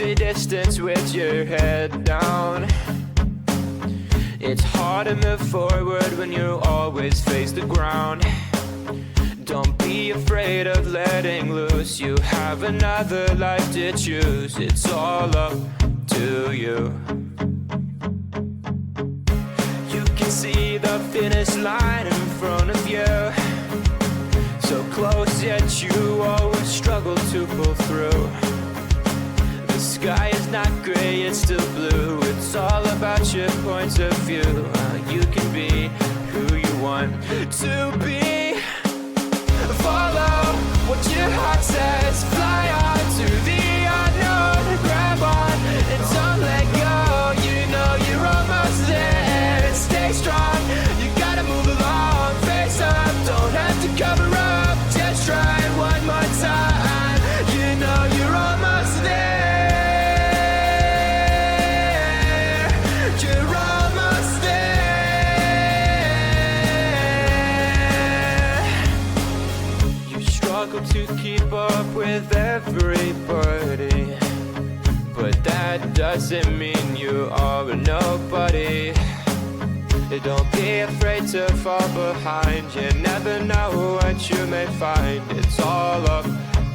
the distance with your head down. It's hard to move forward when you always face the ground. Don't be afraid of letting loose. You have another life to choose. It's all up to you. You can see the finish line in front of you, so close yet you always struggle to pull through. The sky is not gray, it's still blue. It's all about your point of view. You can be who you want to be. Follow what your heart says. Fly on to the unknown. Grab on and don't let go. You know you're almost there. Stay strong, you gotta move along. Face up, don't have to cover up. Just try it one more time. You know you're almost there. You're almost there. You struggle to keep up with everybody, but that doesn't mean you are a nobody. Don't be afraid to fall behind. You never know what you may find. It's all up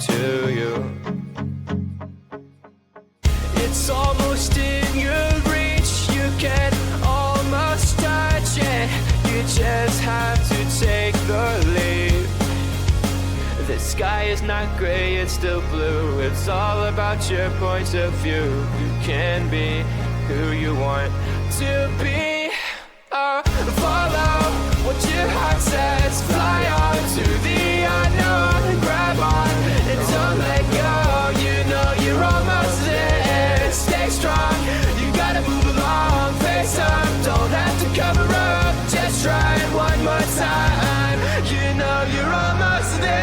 to you. It's almost in your reach. You can almost touch it. You just have to take the leap. The sky is not gray, it's still blue. It's all about your point of view. You can be who you want to be. Follow what your heart says. Fly on to the unknown. Grab on and don't let go. You know you're almost there. Stay strong, you gotta move along. Face up, don't have to cover up. Just try it one more time. You know you're almost there.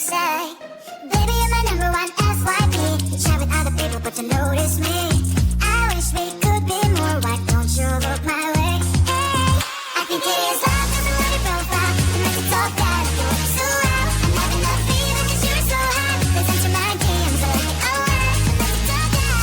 say, baby, you're my number one FYP. You chat with other people, but you notice me. I wish we could be more. Why don't you look my way? Hey, I think it is love, cause I love your profile. You make it talk that I feel so well. I'm having a feeling cause you're so hot. Listen to my DMs, I like it, oh well. Make it talk that.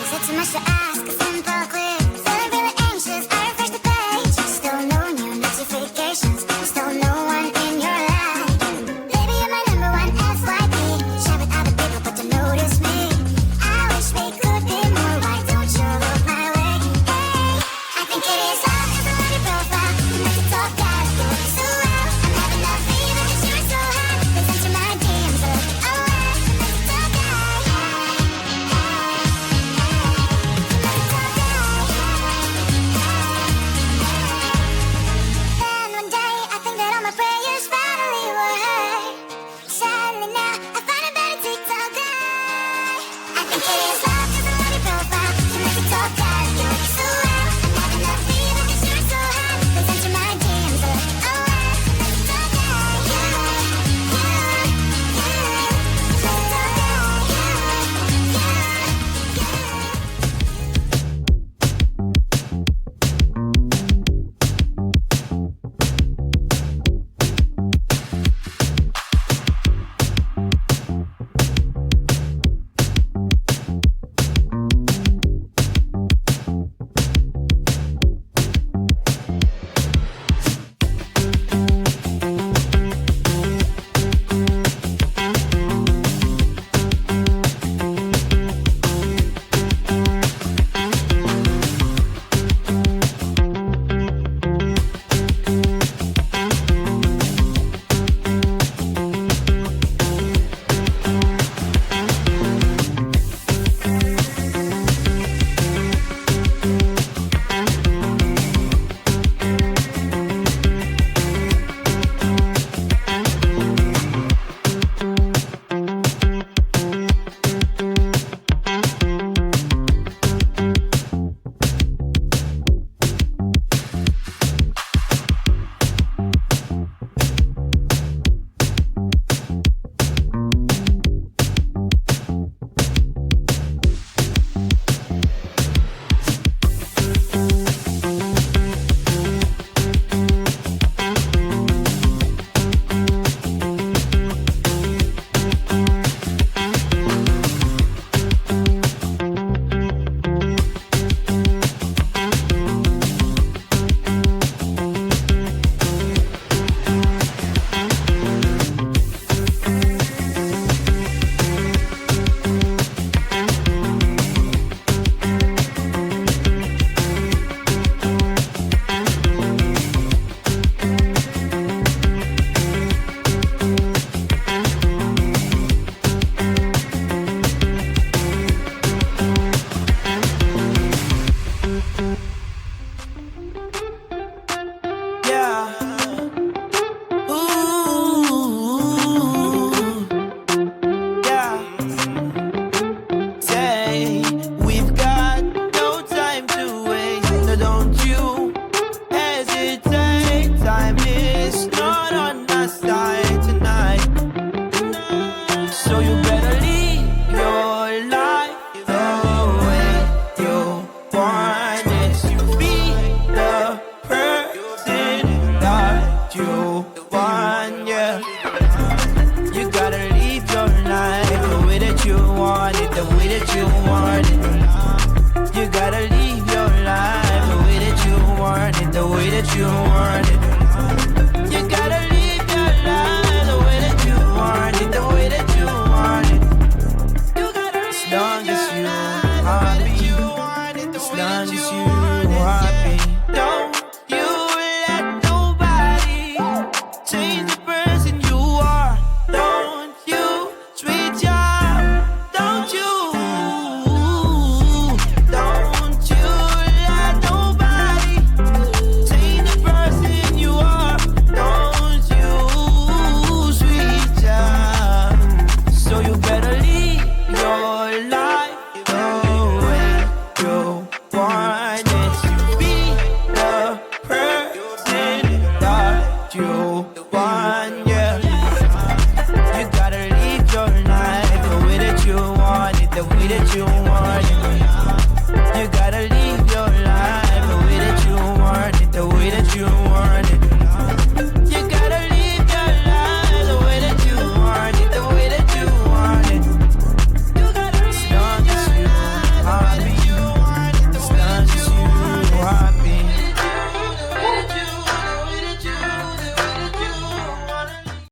Is it too much to ask? A simple clear. Feeling really anxious, I refresh the page. Still no new notifications. Still no one in your life. Baby, you're my number one FYP. Share with other people, but don't notice me. I wish we could be more. Why don't you look my way? Hey, I think it is love, cause I love your profile. You make it talk that I feel so well. I'm having a feeling cause you're so hot. Listen to my DMs, I like it, oh well. Make it talk that. Then one day I think that all my prayers finally were heard. Sadly now I find a better TikTok guy. I think it is love cause I love your profile. You make it talk that I feel so well. I'm having a feeling cause you're so hot. Listen to my DMs, I like it, oh well. Make it talk that. Don't you let nobody change the person you are. what you want, yeah. You gotta live your life the way that you want it, the way that you